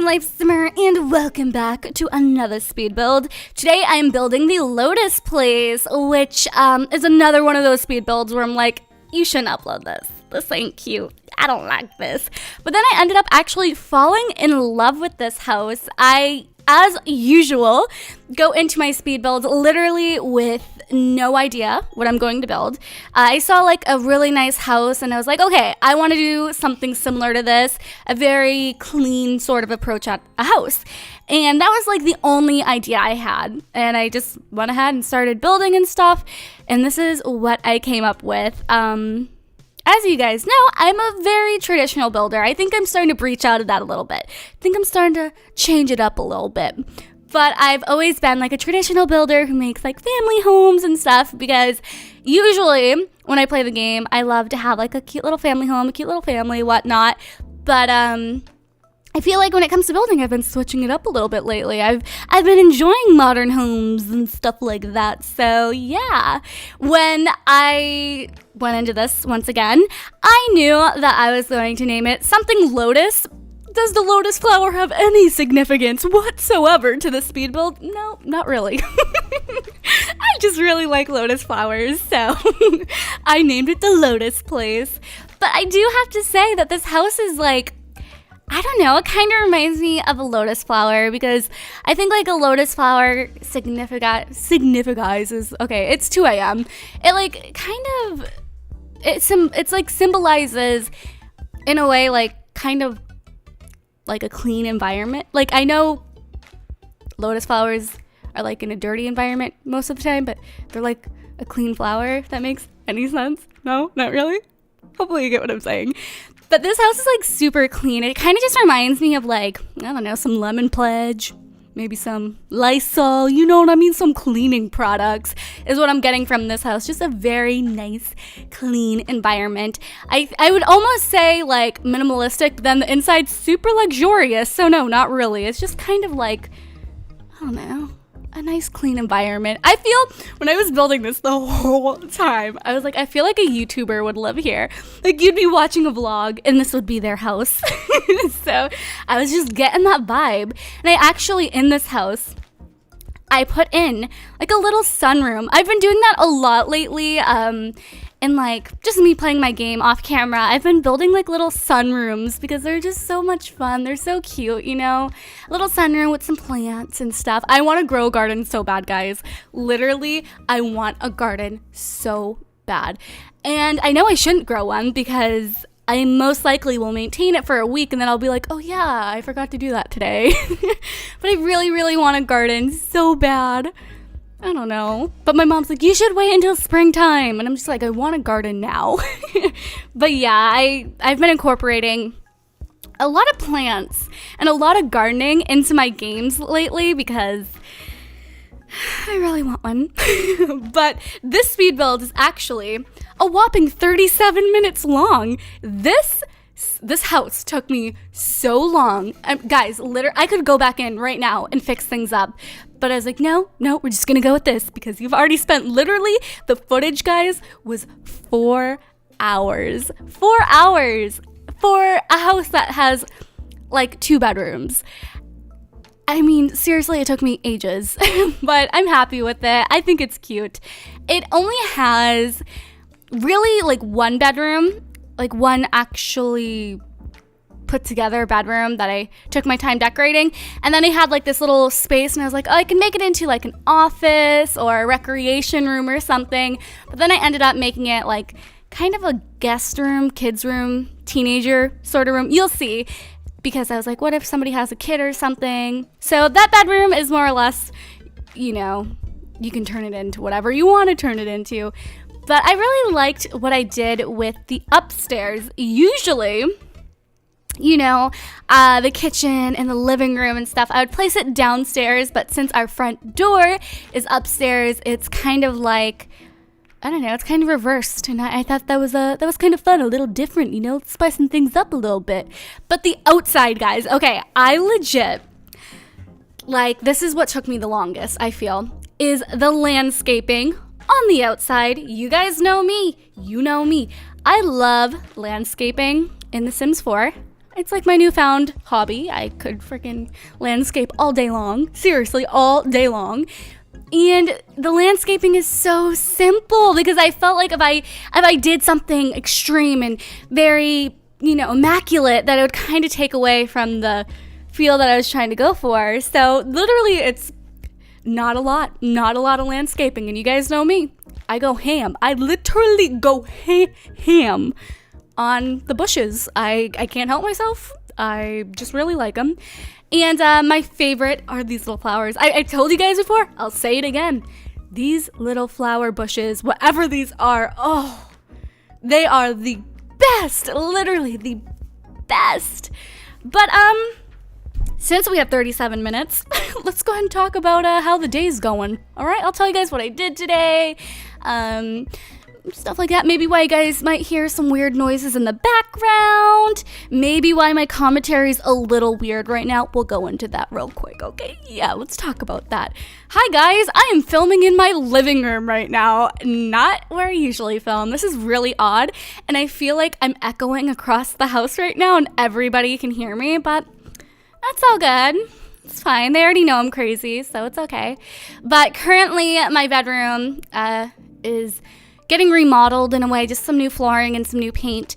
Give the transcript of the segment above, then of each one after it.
I'm Lifesimmer, and welcome back to another speed build. Today I am building the Lotus place, which is another one of those speed builds where I'm like, you shouldn't upload this. This ain't cute. I don't like this. But then I ended up actually falling in love with this house. I, as usual, go into my speed builds literally with no idea what I'm going to build. I saw like a really nice house and I was like, okay, I want to do something similar to this, a very clean sort of approach at a house. And that was like the only idea I had. And I just went ahead and started building and stuff. And this is what I came up with. As you guys know, I'm a very traditional builder. I think I'm starting to breach out of that a little bit. I think I'm starting to change it up a little bit. But I've always been like a traditional builder who makes like family homes and stuff, because usually when I play the game, I love to have like a cute little family home, a cute little family, whatnot. But I feel like when it comes to building, I've been switching it up a little bit lately. I've been enjoying modern homes and stuff like that. So yeah, when I went into this once again, I knew that I was going to name it something Lotus. Does the lotus flower have any significance whatsoever to the speed build? No, not really. I just really like lotus flowers, so I named it the Lotus place. But I do have to say that this house is like, I don't know, it kind of reminds me of a lotus flower, because I think like a lotus flower signifies, okay, it's 2 a.m. It like kind of, it's like symbolizes in a way like kind of like a clean environment. Like I know lotus flowers are like in a dirty environment most of the time, but they're like a clean flower, if that makes any sense. No, not really. Hopefully you get what I'm saying. But this house is like super clean. It kind of just reminds me of like, I don't know, some Lemon Pledge, maybe some Lysol, you know what I mean? Some cleaning products is what I'm getting from this house. Just a very nice, clean environment. I would almost say like minimalistic, but then the inside's super luxurious. So no, not really. It's just kind of like, I don't know, a nice clean environment. I feel when I was building this the whole time, I was like, I feel like a YouTuber would live here. Like you'd be watching a vlog and this would be their house. So I was just getting that vibe. And I actually, in this house, I put in like a little sunroom. I've been doing that a lot lately. And like just me playing my game off camera, I've been building like little sunrooms because they're just so much fun. They're so cute, you know, a little sunroom with some plants and stuff. I want to grow a garden so bad, guys. Literally, I want a garden so bad. And I know I shouldn't grow one because I most likely will maintain it for a week and then I'll be like, oh yeah, I forgot to do that today. But I really, really want a garden so bad. I don't know. But my mom's like, you should wait until springtime. And I'm just like, I want a garden now. But yeah, I've been incorporating a lot of plants and a lot of gardening into my games lately because I really want one. But this speed build is actually a whopping 37 minutes long. This house took me so long. Guys, literally, I could go back in right now and fix things up. But I was like, no, we're just going to go with this because you've already spent literally, the footage, guys, was 4 hours. 4 hours for a house that has like 2 bedrooms. I mean, seriously, it took me ages, but I'm happy with it. I think it's cute. It only has really like 1 bedroom, like one actually put together bedroom that I took my time decorating, and then I had like this little space and I was like, oh, I can make it into like an office or a recreation room or something. But then I ended up making it like kind of a guest room, kids room, teenager sort of room. You'll see, because I was like, what if somebody has a kid or something? So that bedroom is more or less, you know, you can turn it into whatever you want to turn it into. But I really liked what I did with the upstairs. Usually, you know, the kitchen and the living room and stuff, I would place it downstairs, but since our front door is upstairs, it's kind of like, I don't know, it's kind of reversed, and I thought that was kind of fun, a little different, you know, spicing things up a little bit. But the outside, guys, okay, I legit, like, this is what took me the longest, I feel, is the landscaping on the outside. You guys know me, you know me. I love landscaping in The Sims 4. It's like my newfound hobby. I could freaking landscape all day long. Seriously, all day long. And the landscaping is so simple because I felt like if I did something extreme and very, immaculate, that it would kind of take away from the feel that I was trying to go for. So literally it's not a lot of landscaping. And you guys know me. I go ham. I literally go ham on the bushes. I can't help myself. I just really like them. And my favorite are these little flowers. I told you guys before. I'll say it again. These little flower bushes, whatever these are, they are the best. Literally the best. But since we have 37 minutes, let's go ahead and talk about how the day's going. All right, I'll tell you guys what I did today. Stuff like that. Maybe why you guys might hear some weird noises in the background. Maybe why my commentary's a little weird right now. We'll go into that real quick, okay? Yeah, let's talk about that. Hi guys, I am filming in my living room right now, not where I usually film. This is really odd, and I feel like I'm echoing across the house right now and everybody can hear me, but that's all good. It's fine. They already know I'm crazy, so it's okay. But currently, my bedroom is getting remodeled in a way, just some new flooring and some new paint.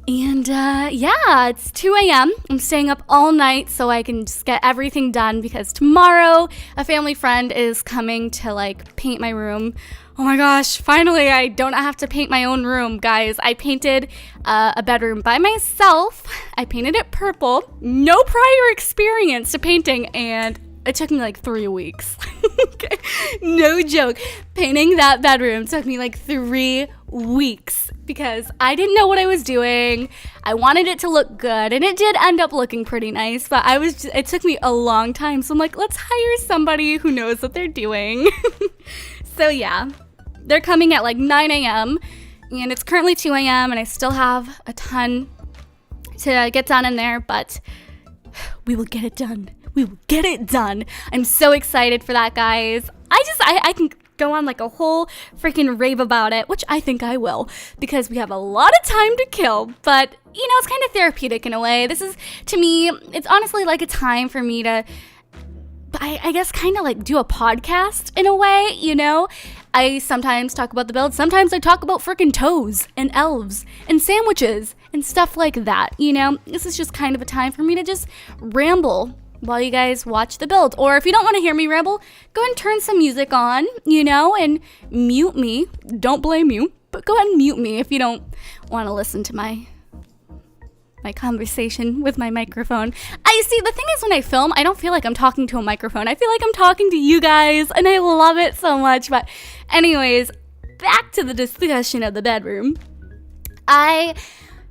And it's 2 a.m. I'm staying up all night so I can just get everything done because tomorrow a family friend is coming to paint my room. Oh my gosh, finally I don't have to paint my own room, guys. I painted a bedroom by myself. I painted it purple. No prior experience to painting, and it took me 3 weeks. Okay. No joke. Painting that bedroom took me 3 weeks because I didn't know what I was doing. I wanted it to look good, and it did end up looking pretty nice, but it took me a long time. So I'm like, let's hire somebody who knows what they're doing. So yeah, they're coming at 9 a.m. and it's currently 2 a.m. and I still have a ton to get done in there, but we will get it done. We will get it done. I'm so excited for that, guys. I can go on a whole freaking rave about it, which I think I will, because we have a lot of time to kill, but it's kind of therapeutic in a way. This is, to me, it's honestly a time for me to, I guess, kind of do a podcast in a way, I sometimes talk about the build. Sometimes I talk about freaking toes and elves and sandwiches and stuff like that, This is just kind of a time for me to just ramble while you guys watch the build. Or if you don't want to hear me ramble, go ahead and turn some music on, and mute me. Don't blame you, but go ahead and mute me if you don't want to listen to my conversation with my microphone. I see, the thing is, when I film, I don't feel like I'm talking to a microphone. I feel like I'm talking to you guys, and I love it so much. But anyways, back to the discussion of the bedroom. I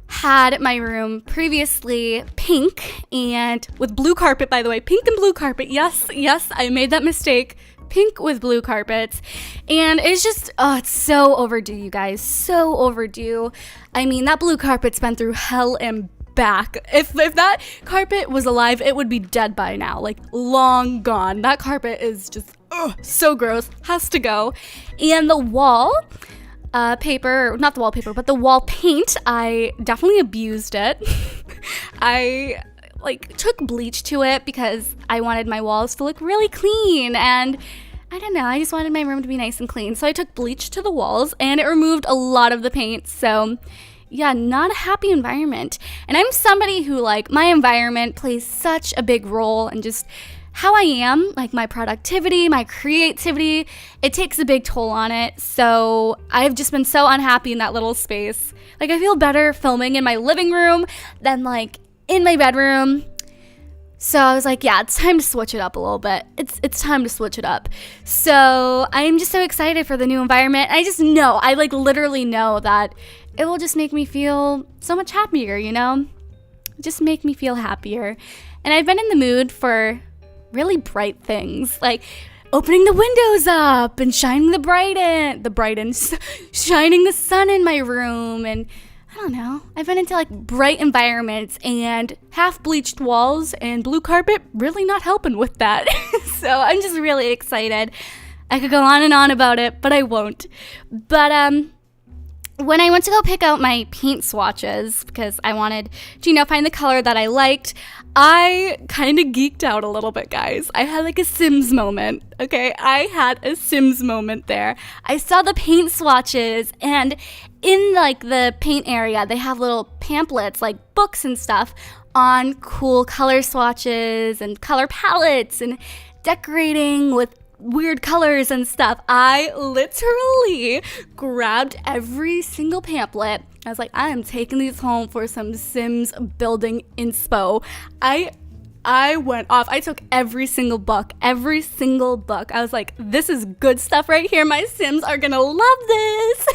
had my room previously pink and with blue carpet, by the way, pink and blue carpet. Yes, I made that mistake. Pink with blue carpets. And it's just, it's so overdue, you guys. So overdue. I mean, that blue carpet's been through hell and back. If that carpet was alive, it would be dead by now. Long gone. That carpet is just, so gross. Has to go. And the wall paper, not the wallpaper, but the wall paint, I definitely abused it. I took bleach to it because I wanted my walls to look really clean, and I don't know, I just wanted my room to be nice and clean. So I took bleach to the walls and it removed a lot of the paint. So yeah, not a happy environment. And I'm somebody who my environment plays such a big role in just how I am, my productivity, my creativity. It takes a big toll on it. So I've just been so unhappy in that little space. I feel better filming in my living room than in my bedroom. So I was yeah, it's time to switch it up a little bit. It's time to switch it up. So I'm just so excited for the new environment. I just know, I literally know that it will just make me feel so much happier, Just make me feel happier. And I've been in the mood for really bright things, opening the windows up and shining shining the sun in my room. And I don't know, I've been into bright environments, and half bleached walls and blue carpet really not helping with that. So I'm just really excited. I could go on and on about it, but I won't. But when I went to go pick out my paint swatches, because I wanted to, find the color that I liked, I kind of geeked out a little bit, guys. I had like a Sims moment, okay? I had a Sims moment there. I saw the paint swatches, and in like the paint area, they have little pamphlets, like books and stuff, on cool color swatches and color palettes and decorating with weird colors and stuff. I literally grabbed every single pamphlet. I was like, I am taking these home for some Sims building inspo. I went off. I took every single book. I was like, this is good stuff right here. My Sims are gonna love this.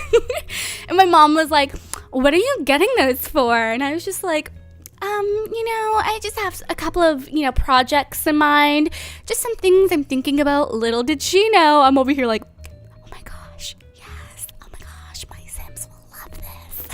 And my mom was like, what are you getting those for? And I was just like, I just have a couple of, projects in mind, just some things I'm thinking about. Little did she know, I'm over here like, oh my gosh, yes, oh my gosh, my Sims will love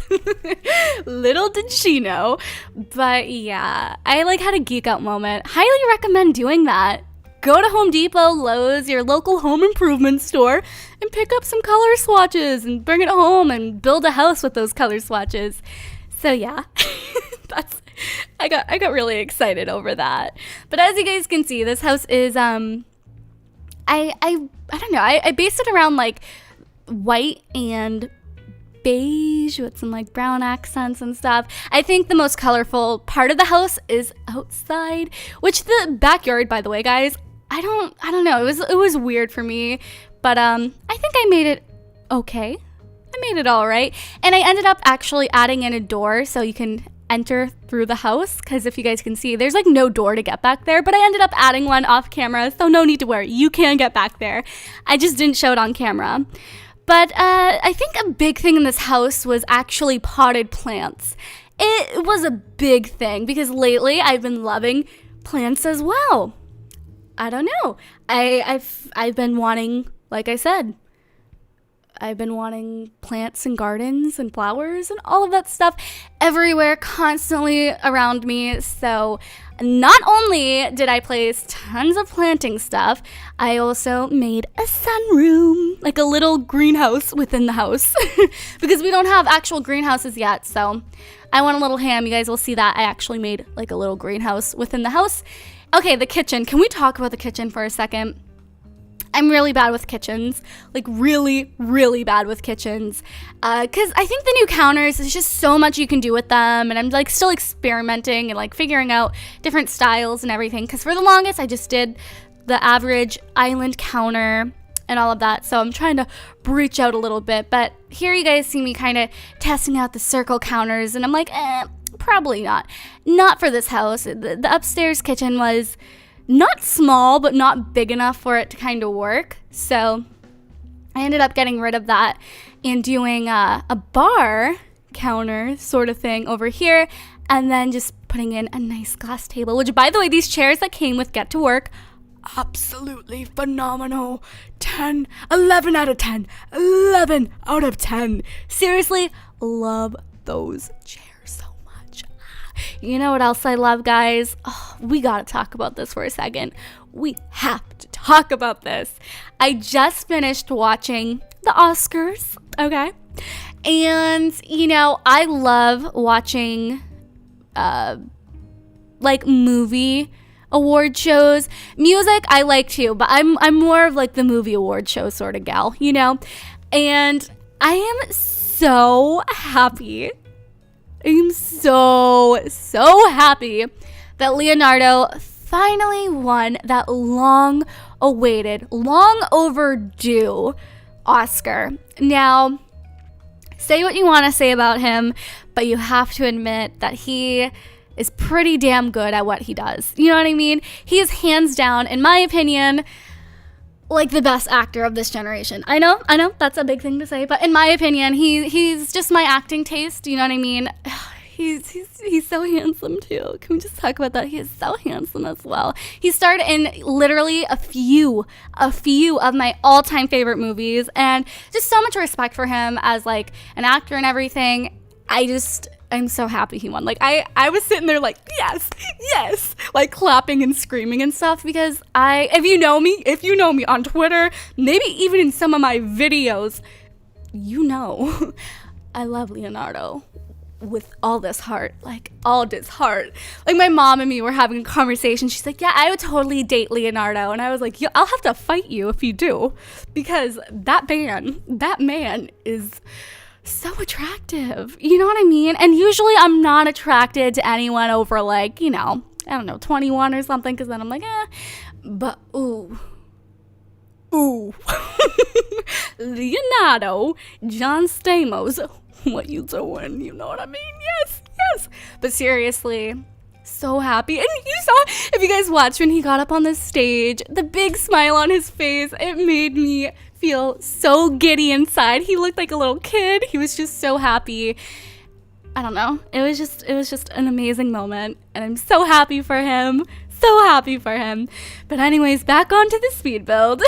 this. Little did she know. But yeah, I like had a geek out moment. Highly recommend doing that. Go to Home Depot, Lowe's, your local home improvement store, and pick up some color swatches and bring it home and build a house with those color swatches. So yeah, I got really excited over that. But as you guys can see, this house is I don't know. I based it around like white and beige with some like brown accents and stuff. I think the most colorful part of the house is outside, which the backyard, by the way, guys, I don't know. It was weird for me, but I think I made it okay. I made it all right. And I ended up actually adding in a door so you can enter through the house, because if you guys can see, there's like no door to get back there, but I ended up adding one off camera, so no need to worry, you can get back there. I just didn't show it on camera. But I think a big thing in this house was actually potted plants. It was a big thing because lately I've been loving plants as well. I don't know. I've been wanting, like I said, I've been wanting plants and gardens and flowers and all of that stuff everywhere, constantly around me. So not only did I place tons of planting stuff, I also made a sunroom, like a little greenhouse within the house because we don't have actual greenhouses yet. So I want a little ham. You guys will see that I actually made like a little greenhouse within the house. Okay, the kitchen. Can we talk about the kitchen for a second? I'm really bad with kitchens, like really, really bad with kitchens, because I think the new counters, there's just so much you can do with them, and I'm like still experimenting and like figuring out different styles and everything, because for the longest I just did the average island counter and all of that, so I'm trying to breach out a little bit. But here you guys see me kind of testing out the circle counters, and I'm like, probably not for this house. The upstairs kitchen was not small, but not big enough for it to kind of work. So I ended up getting rid of that and doing a bar counter sort of thing over here, and then just putting in a nice glass table, which, by the way, these chairs that came with Get to Work, absolutely phenomenal. 11 out of 10. 11 out of 10. Seriously, love those chairs. You know what else I love, guys? Oh, we gotta talk about this for a second. We have to talk about this. I just finished watching the Oscars, okay? And, I love watching, like, movie award shows. Music, I like too, but I'm more of, like, the movie award show sort of gal, And I am so happy. I'm so happy that Leonardo finally won that long-awaited, long-overdue Oscar. Now, say what you want to say about him, but you have to admit that he is pretty damn good at what he does. You know what I mean? He is hands down, in my opinion, like the best actor of this generation. I know, that's a big thing to say, but in my opinion, he's just my acting taste, you know what I mean? He's so handsome too. Can we just talk about that? He is so handsome as well. He starred in literally a few of my all-time favorite movies, and just so much respect for him as like an actor and everything. I'm so happy he won. Like I was sitting there like, yes, like clapping and screaming and stuff, because if you know me on Twitter, maybe even in some of my videos, I love Leonardo with all this heart, like all this heart. Like my mom and me were having a conversation. She's like, yeah, I would totally date Leonardo. And I was like, I'll have to fight you if you do, because that man is so attractive. You know what I mean? And usually I'm not attracted to anyone over like, I don't know, 21 or something, because then I'm like, but ooh. Leonardo, John Stamos, what you doing? You know what I mean? Yes. But seriously, so happy. And you saw, if you guys watched when he got up on the stage, the big smile on his face, it made me feel so giddy inside. He looked like a little kid. He was just so happy. I don't know. It was just an amazing moment, and I'm so happy for him. But anyways, back onto the speed build.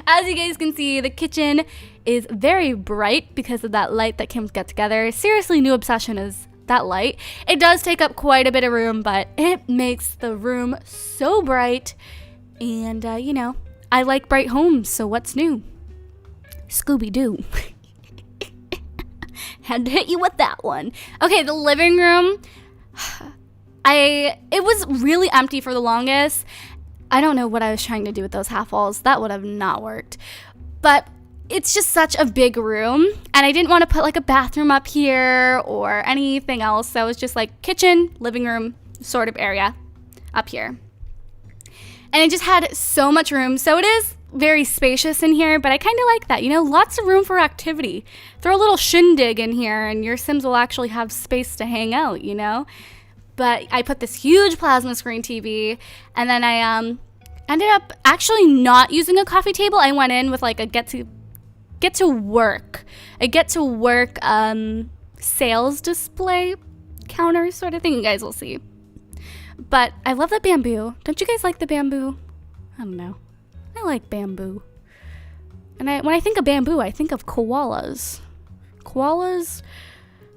As you guys can see, the kitchen is very bright because of that light that came to get together. Seriously, new obsession is that light. It does take up quite a bit of room, but it makes the room so bright. And, I like bright homes, so what's new? Scooby-Doo. Had to hit you with that one. Okay, the living room. It was really empty for the longest. I don't know what I was trying to do with those half walls. That would have not worked. But it's just such a big room, and I didn't want to put like a bathroom up here or anything else. So it was just like kitchen, living room sort of area up here. And it just had so much room. So it is very spacious in here, but I kind of like that. Lots of room for activity. Throw a little shindig in here and your Sims will actually have space to hang out, But I put this huge plasma screen TV, and then I ended up actually not using a coffee table. I went in with like a get to work sales display counter sort of thing. You guys will see. But I love the bamboo. Don't you guys like the bamboo? I don't know. I like bamboo. And when I think of bamboo, I think of koalas. Koalas,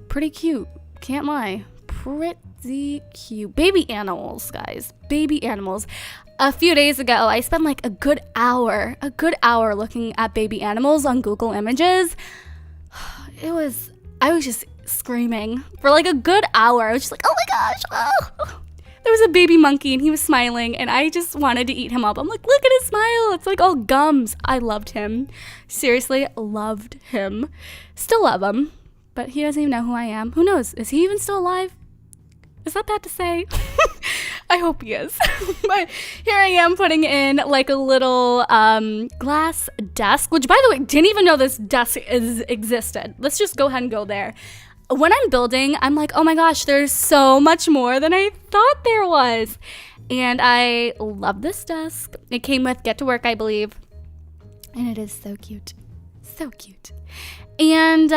pretty cute. Can't lie. Pretty cute. Baby animals, guys. Baby animals. A few days ago, I spent like a good hour looking at baby animals on Google Images. I was just screaming for like a good hour. I was just like, oh my gosh. Oh. There was a baby monkey and he was smiling and I just wanted to eat him up. I'm like, look at his smile. It's like all gums. I loved him. Seriously, loved him. Still love him. But he doesn't even know who I am. Who knows? Is he even still alive? Is that bad to say? I hope he is. But here I am putting in like a little glass desk, which by the way, didn't even know this desk existed. Let's just go ahead and go there. When I'm building, I'm like, oh my gosh, there's so much more than I thought there was. And I love this desk. It came with Get to Work, I believe. And it is so cute. So cute. And,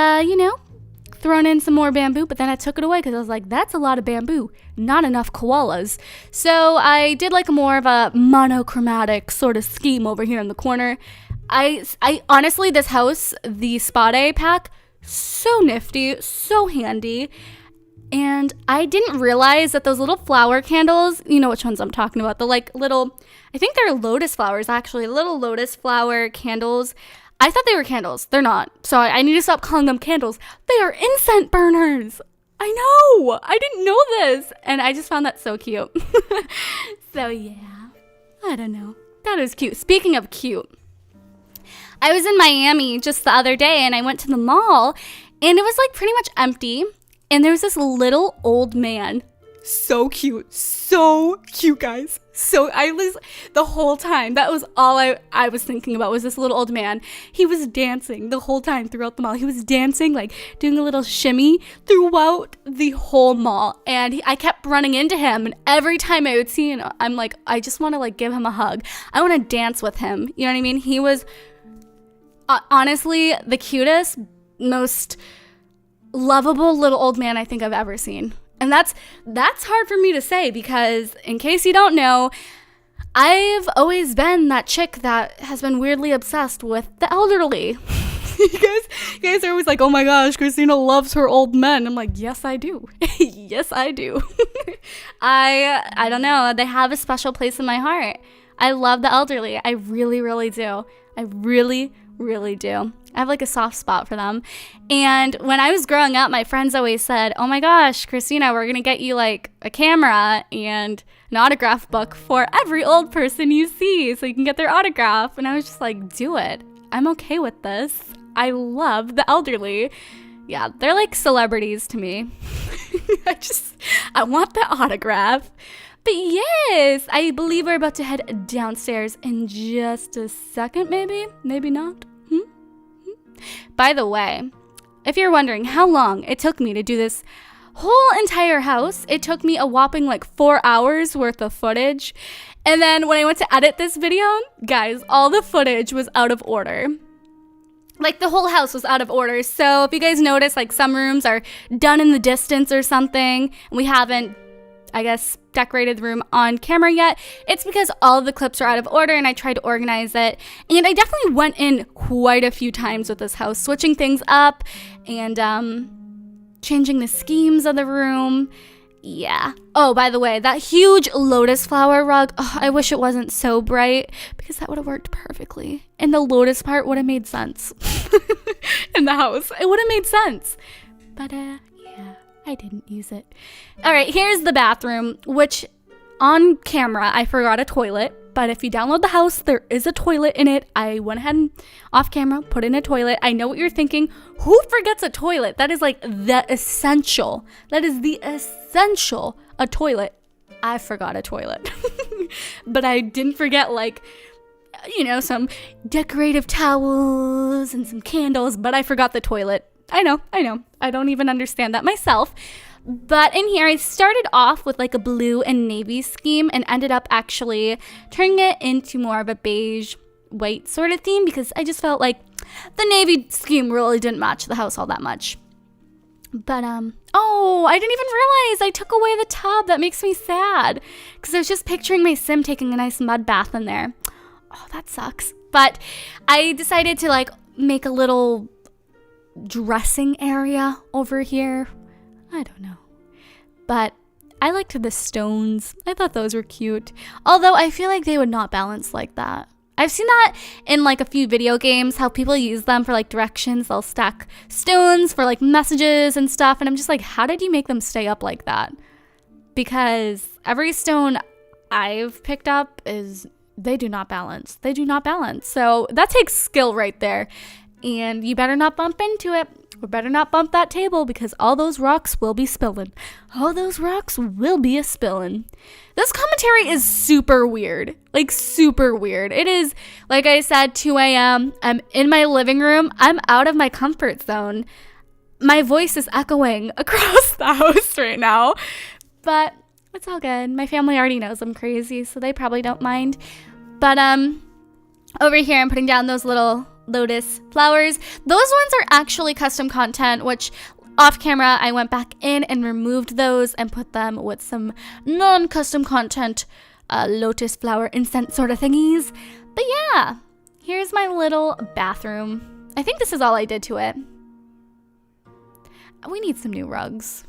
thrown in some more bamboo, but then I took it away because I was like, that's a lot of bamboo. Not enough koalas. So I did like more of a monochromatic sort of scheme over here in the corner. I honestly, this house, the spa day pack, so nifty, so handy. And I didn't realize that those little flower candles, you know which ones I'm talking about, the like little, I think they're lotus flowers actually, little lotus flower candles. I thought they were candles. They're not. So I need to stop calling them candles. They are incense burners. I know. I didn't know this. And I just found that so cute. So yeah, I don't know. That is cute. Speaking of cute, I was in Miami just the other day and I went to the mall and it was like pretty much empty. And there was this little old man. So cute, guys. So I was, the whole time, that was all I was thinking about was this little old man. He was dancing the whole time throughout the mall. He was dancing, like doing a little shimmy throughout the whole mall. And I kept running into him. And every time I would see him, I'm like, I just want to like give him a hug. I want to dance with him. You know what I mean? He was honestly the cutest, most lovable little old man I think I've ever seen. And that's hard for me to say because, in case you don't know, I've always been that chick that has been weirdly obsessed with the elderly. you guys are always like, oh my gosh, Cristina loves her old men. I'm like, yes, I do. Yes, I do. I don't know. They have a special place in my heart. I love the elderly. I really, really do. I really, really do. I have like a soft spot for them. And when I was growing up, my friends always said, oh my gosh, Cristina, we're going to get you like a camera and an autograph book for every old person you see so you can get their autograph. And I was just like, do it. I'm okay with this. I love the elderly. Yeah, they're like celebrities to me. I want the autograph. But yes, I believe we're about to head downstairs in just a second, maybe not. By the way, if you're wondering how long it took me to do this whole entire house, it took me a whopping like 4 hours worth of footage. And then when I went to edit this video, guys, all the footage was out of order. Like the whole house was out of order. So if you guys notice, like some rooms are done in the distance or something, and we haven't, I guess, decorated the room on camera yet, it's because all of the clips are out of order and I tried to organize it. And I definitely went in quite a few times with this house, switching things up and changing the schemes of the room. Yeah. Oh, by the way, that huge lotus flower rug, I wish it wasn't so bright because that would have worked perfectly. And the lotus part would have made sense in the house. It would have made sense. But yeah, I didn't use it. All right, here's the bathroom, which on camera, I forgot a toilet. But if you download the house, there is a toilet in it. I went ahead and off camera, put in a toilet. I know what you're thinking. Who forgets a toilet? That is like the essential. That is the essential, a toilet. I forgot a toilet. But I didn't forget like, you know, some decorative towels and some candles, but I forgot the toilet. I know. I don't even understand that myself. But in here, I started off with like a blue and navy scheme and ended up actually turning it into more of a beige white sort of theme because I just felt like the navy scheme really didn't match the house all that much. But, oh, I didn't even realize I took away the tub. That makes me sad because I was just picturing my sim taking a nice mud bath in there. Oh, that sucks. But I decided to like make a little dressing area over here. I don't know. But I liked the stones. I thought those were cute. Although I feel like they would not balance like that. I've seen that in like a few video games, how people use them for like directions. They'll stack stones for like messages and stuff. And I'm just like, how did you make them stay up like that? Because every stone I've picked up they do not balance. They do not balance. So that takes skill right there. And you better not bump into it. We better not bump that table because all those rocks will be spilling. All those rocks will be a-spilling. This commentary is super weird. Like, super weird. It is, like I said, 2 a.m. I'm in my living room. I'm out of my comfort zone. My voice is echoing across the house right now. But it's all good. My family already knows I'm crazy, so they probably don't mind. But, over here, I'm putting down those little Lotus flowers. Those ones are actually custom content, which off camera I went back in and removed those and put them with some non-custom content lotus flower incense sort of thingies. But yeah, here's my little bathroom. I think this is all I did to it. We need some new rugs.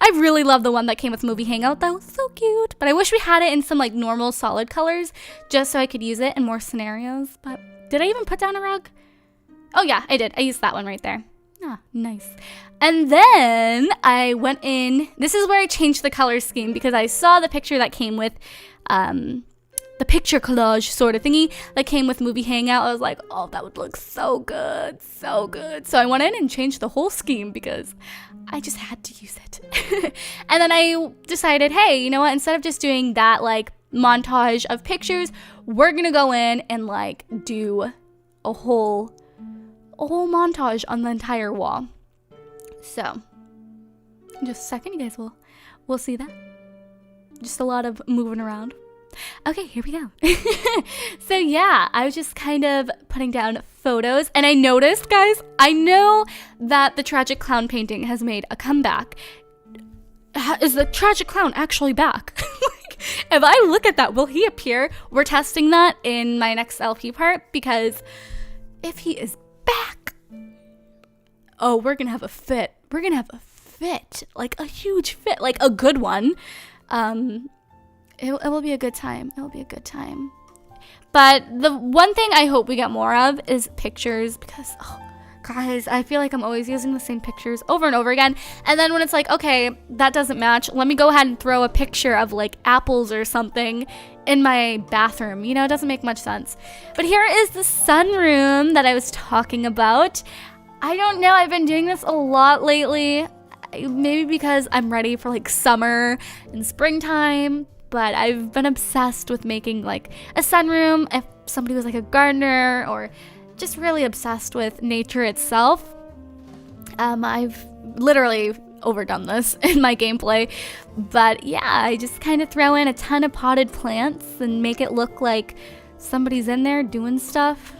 I really love the one that came with Movie Hangout though. So cute. But I wish we had it in some like normal solid colors just so I could use it in more scenarios. But did I even put down a rug? Oh yeah, I did. I used that one right there. Ah, nice. And then I went in. This is where I changed the color scheme because I saw the picture that came with the picture collage sort of thingy that came with Movie Hangout. I was like, oh, that would look so good. So good. So I went in and changed the whole scheme because I just had to use it. And then I decided, hey, you know what? Instead of just doing that like montage of pictures, we're gonna go in and like do a whole montage on the entire wall. So in just a second, you guys will see that. Just a lot of moving around. Okay, here we go. So yeah, I was just kind of putting down photos and I noticed, guys, I know that the Tragic Clown painting has made a comeback. Is the Tragic Clown actually back? If I look at that, will he appear? We're testing that in my next LP part because if he is back, oh, we're gonna have a fit. We're gonna have a fit, like a huge fit, like a good one. It will be a good time. It will be a good time. But the one thing I hope we get more of is pictures, because, oh, guys, I feel like I'm always using the same pictures over and over again. And then when it's like, okay, that doesn't match, let me go ahead and throw a picture of like apples or something in my bathroom. You know, it doesn't make much sense. But here is the sunroom that I was talking about. I don't know, I've been doing this a lot lately. Maybe because I'm ready for like summer and springtime, but I've been obsessed with making like a sunroom. If somebody was like a gardener, or just really obsessed with nature itself. I've literally overdone this in my gameplay, but yeah, I just kind of throw in a ton of potted plants and make it look like somebody's in there doing stuff.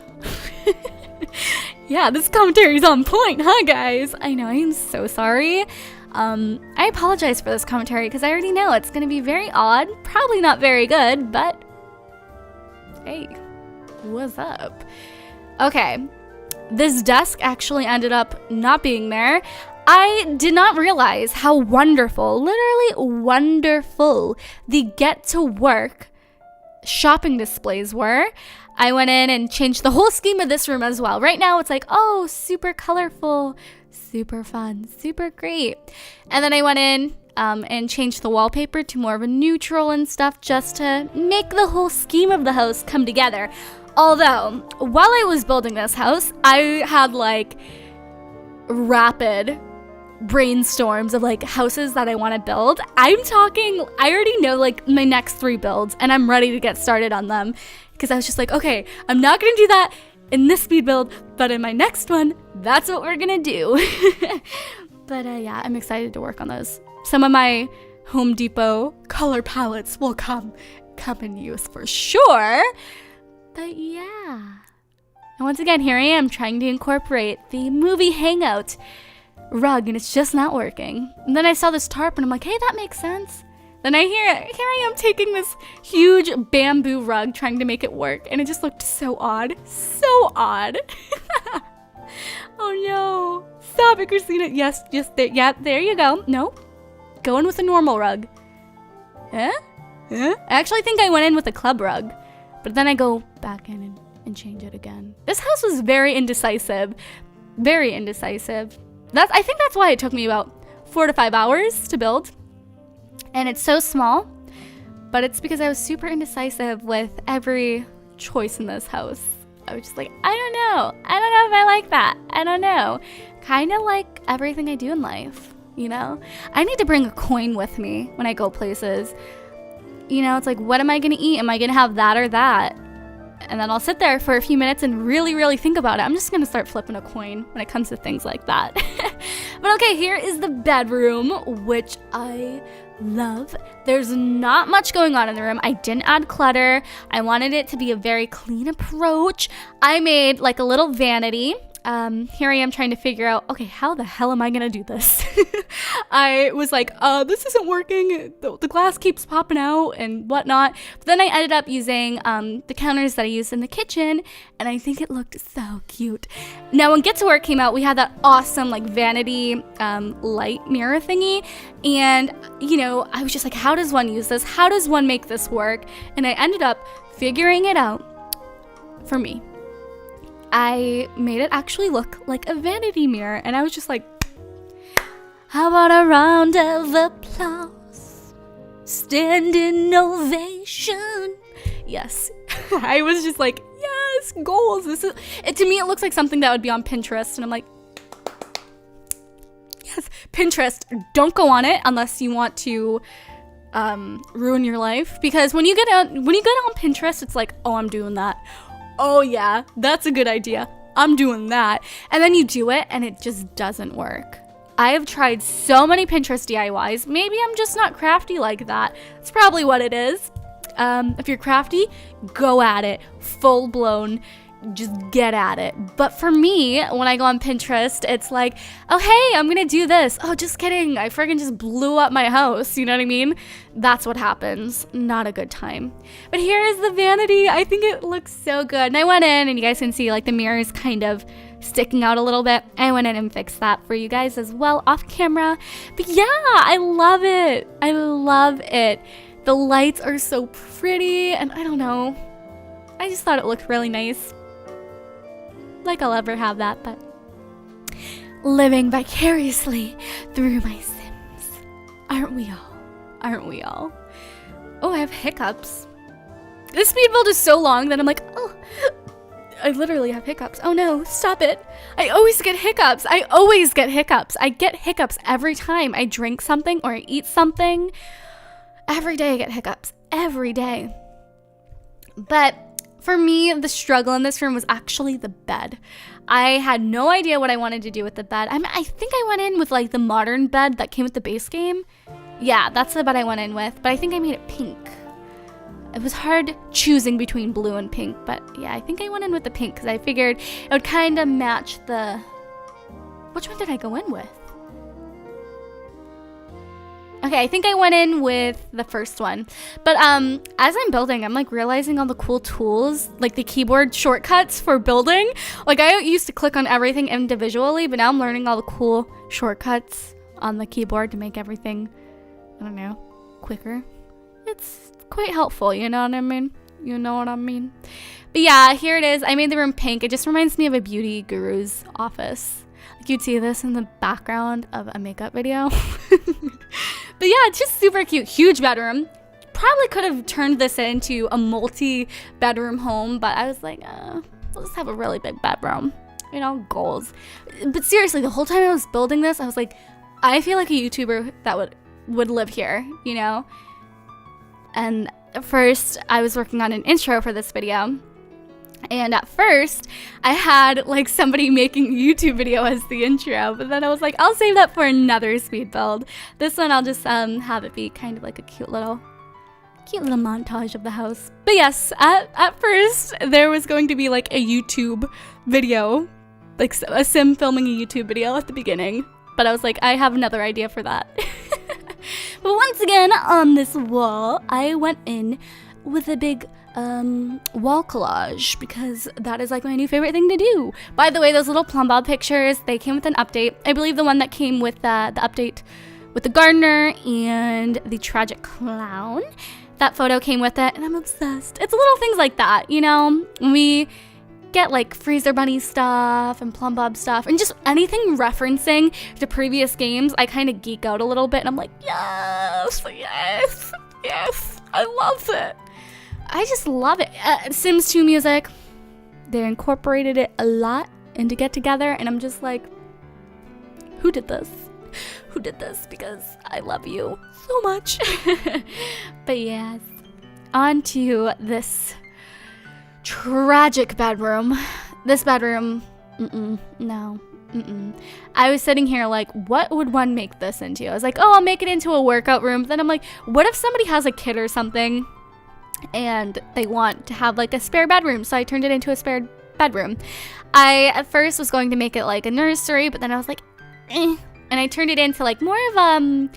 Yeah, this commentary is on point, huh, guys? I know, I'm so sorry. I apologize for this commentary because I already know it's going to be very odd, probably not very good, but hey, what's up? Okay, this desk actually ended up not being there. I did not realize how wonderful, literally wonderful, the get to work shopping displays were. I went in and changed the whole scheme of this room as well. Right now it's like, oh, super colorful, super fun, super great. And then I went in and changed the wallpaper to more of a neutral and stuff, just to make the whole scheme of the house come together. Although, while I was building this house, I had like rapid brainstorms of like houses that I want to build. I'm talking, I already know like my next 3 builds and I'm ready to get started on them, because I was just like, okay, I'm not gonna do that in this speed build, but in my next one, that's what we're gonna do. But yeah, I'm excited to work on those. Some of my Home Depot color palettes will come in use for sure. But yeah. And once again, here I am trying to incorporate the movie hangout rug, and it's just not working. And then I saw this tarp and I'm like, hey, that makes sense. Then here I am taking this huge bamboo rug trying to make it work, and it just looked so odd. So odd. Oh no. Stop it, Cristina. Yes, just there. Yeah, there you go. No. Go in with a normal rug. Huh? I actually think I went in with a club rug, but then I go back in and change it again. This house was very indecisive. Very indecisive. I think that's why it took me about 4 to 5 hours to build. And it's so small, but it's because I was super indecisive with every choice in this house. I was just like, I don't know if I like that. I don't know. Kind of like everything I do in life, you know? I need to bring a coin with me when I go places. You know, it's like, what am I going to eat? Am I going to have that or that? And then I'll sit there for a few minutes and really, really think about it. I'm just going to start flipping a coin when it comes to things like that. But okay, here is the bedroom, which I love. There's not much going on in the room. I didn't add clutter. I wanted it to be a very clean approach. I made like a little vanity. Here I am trying to figure out, okay, how the hell am I gonna do this? I was like, this isn't working. The glass keeps popping out and whatnot. But then I ended up using the counters that I used in the kitchen, and I think it looked so cute. Now, when Get to Work came out, we had that awesome like vanity light mirror thingy, and you know, I was just like, how does one use this? How does one make this work? And I ended up figuring it out for me. I made it actually look like a vanity mirror, and I was just like, how about a round of applause, standing ovation? Yes. I was just like, yes, goals. To me, it looks like something that would be on Pinterest, and I'm like, yes, Pinterest, don't go on it unless you want to ruin your life, because when you get on Pinterest, it's like, oh, I'm doing that. Oh yeah, that's a good idea. I'm doing that. And then you do it and it just doesn't work. I have tried so many Pinterest DIYs. Maybe I'm just not crafty like that. That's probably what it is. If you're crafty, go at it. Full blown. Just get at it. But for me, when I go on Pinterest, it's like, oh hey, I'm gonna do this. Oh, just kidding. I friggin' just blew up my house. You know what I mean? That's what happens. Not a good time. But here is the vanity. I think it looks so good. And I went in, and you guys can see like the mirror is kind of sticking out a little bit. I went in and fixed that for you guys as well off camera. But yeah, I love it. I love it. The lights are so pretty, and I don't know. I just thought it looked really nice. Like I'll ever have that, but living vicariously through my Sims. Aren't we all? Aren't we all? Oh, I have hiccups. This speed build is so long that I'm like, oh, I literally have hiccups. Oh no, stop it. I always get hiccups. I always get hiccups. I get hiccups every time I drink something or I eat something. Every day I get hiccups. Every day. But for me, the struggle in this room was actually the bed. I had no idea what I wanted to do with the bed. I think I went in with like the modern bed that came with the base game. Yeah, that's the bed I went in with, but I think I made it pink. It was hard choosing between blue and pink, but yeah, I think I went in with the pink because I figured it would kind of match the... Which one did I go in with? Okay, I think I went in with the first one. But as I'm building, I'm like realizing all the cool tools, like the keyboard shortcuts for building. Like I used to click on everything individually, but now I'm learning all the cool shortcuts on the keyboard to make everything, I don't know, quicker. It's quite helpful, you know what I mean? You know what I mean? But yeah, here it is. I made the room pink. It just reminds me of a beauty guru's office. Like you'd see this in the background of a makeup video. But yeah, it's just super cute. Huge bedroom. Probably could have turned this into a multi-bedroom home, but I was like, let's have a really big bedroom. You know, goals. But seriously, the whole time I was building this, I was like, I feel like a YouTuber that would live here, you know? And at first, I was working on an intro for this video. And at first, I had like somebody making a YouTube video as the intro. But then I was like, I'll save that for another speed build. This one, I'll just have it be kind of like a cute little montage of the house. But yes, at first, there was going to be like a YouTube video. Like a sim filming a YouTube video at the beginning. But I was like, I have another idea for that. But once again, on this wall, I went in with a big wall collage because that is like my new favorite thing to do. By the way, those little plum bob pictures, they came with an update. I believe the one that came with the update with the gardener and the tragic clown. That photo came with it, and I'm obsessed. It's little things like that, you know? When we get like freezer bunny stuff and plum bob stuff and just anything referencing to previous games, I kind of geek out a little bit and I'm like, yes, yes, yes, I love it. I just love it. Sims 2 music, they incorporated it a lot into Get Together, and I'm just like, who did this? Who did this? Because I love you so much. But yes, on to this tragic bedroom. This bedroom, no. I was sitting here like, what would one make this into? I was like, oh, I'll make it into a workout room. Then I'm like, what if somebody has a kid or something and they want to have like a spare bedroom? So I turned it into a spare bedroom. I at first was going to make it like a nursery, but then I was like, and I turned it into like more of I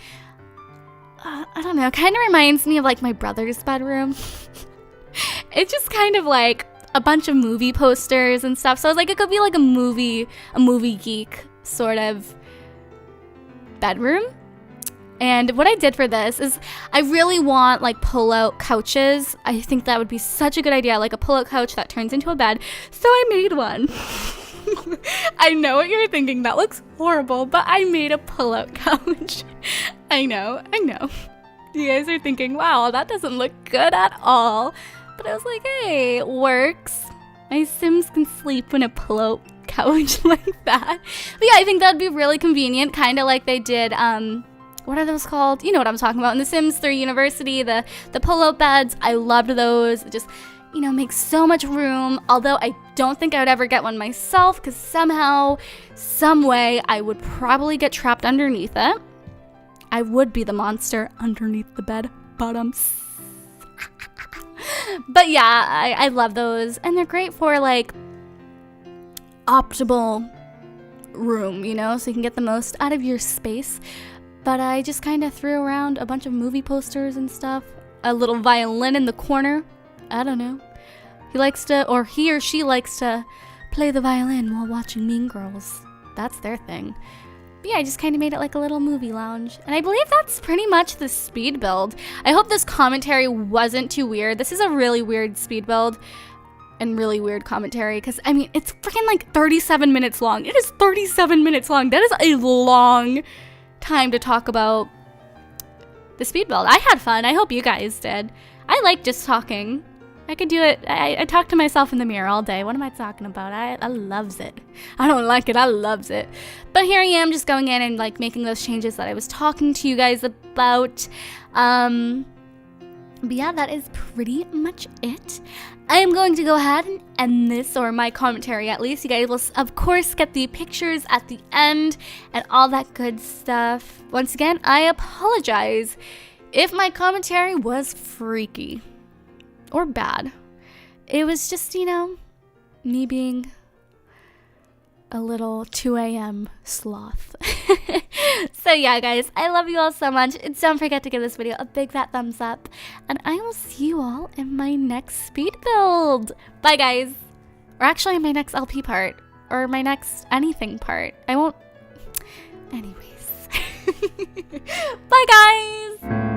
don't know, kind of reminds me of like my brother's bedroom. It's just kind of like a bunch of movie posters and stuff. So I was like, it could be like a movie geek sort of bedroom. And what I did for this is I really want like pull-out couches. I think that would be such a good idea, like a pull-out couch that turns into a bed. So I made one. I know what you're thinking. That looks horrible, but I made a pull-out couch. I know. You guys are thinking, wow, that doesn't look good at all. But I was like, hey, it works. My Sims can sleep in a pull-out couch like that. But yeah, I think that'd be really convenient, kind of like they did, what are those called? You know what I'm talking about. In The Sims 3 University, the pull-out beds, I loved those. It just, you know, makes so much room. Although I don't think I would ever get one myself because somehow, some way, I would probably get trapped underneath it. I would be the monster underneath the bed bottoms. But yeah, I love those, and they're great for like optimal room, you know, so you can get the most out of your space. But I just kind of threw around a bunch of movie posters and stuff, a little violin in the corner. I don't know, he or she likes to play the violin while watching Mean Girls. That's their thing. But yeah, I just kind of made it like a little movie lounge. And I believe that's pretty much the speed build. I hope this commentary wasn't too weird. This is a really weird speed build. and really weird commentary, because I mean, it's freaking like 37 minutes long. It is 37 minutes long. That is a long time to talk about the speed build. I had fun. I hope you guys did. I like just talking. I could do it. I talk to myself in the mirror all day. What am I talking about? I loves it. I don't like it. I loves it. But here I am just going in and like making those changes that I was talking to you guys about. But yeah, that is pretty much it. I am going to go ahead and end this, or my commentary at least. You guys will, of course, get the pictures at the end and all that good stuff. Once again, I apologize if my commentary was freaky or bad. It was just, you know, me being a little 2 a.m. sloth. So yeah, guys, I love you all so much. And don't forget to give this video a big fat thumbs up. And I will see you all in my next speed build. Bye, guys. Or actually, my next LP part. Or my next anything part. I won't... Anyways. Bye, guys!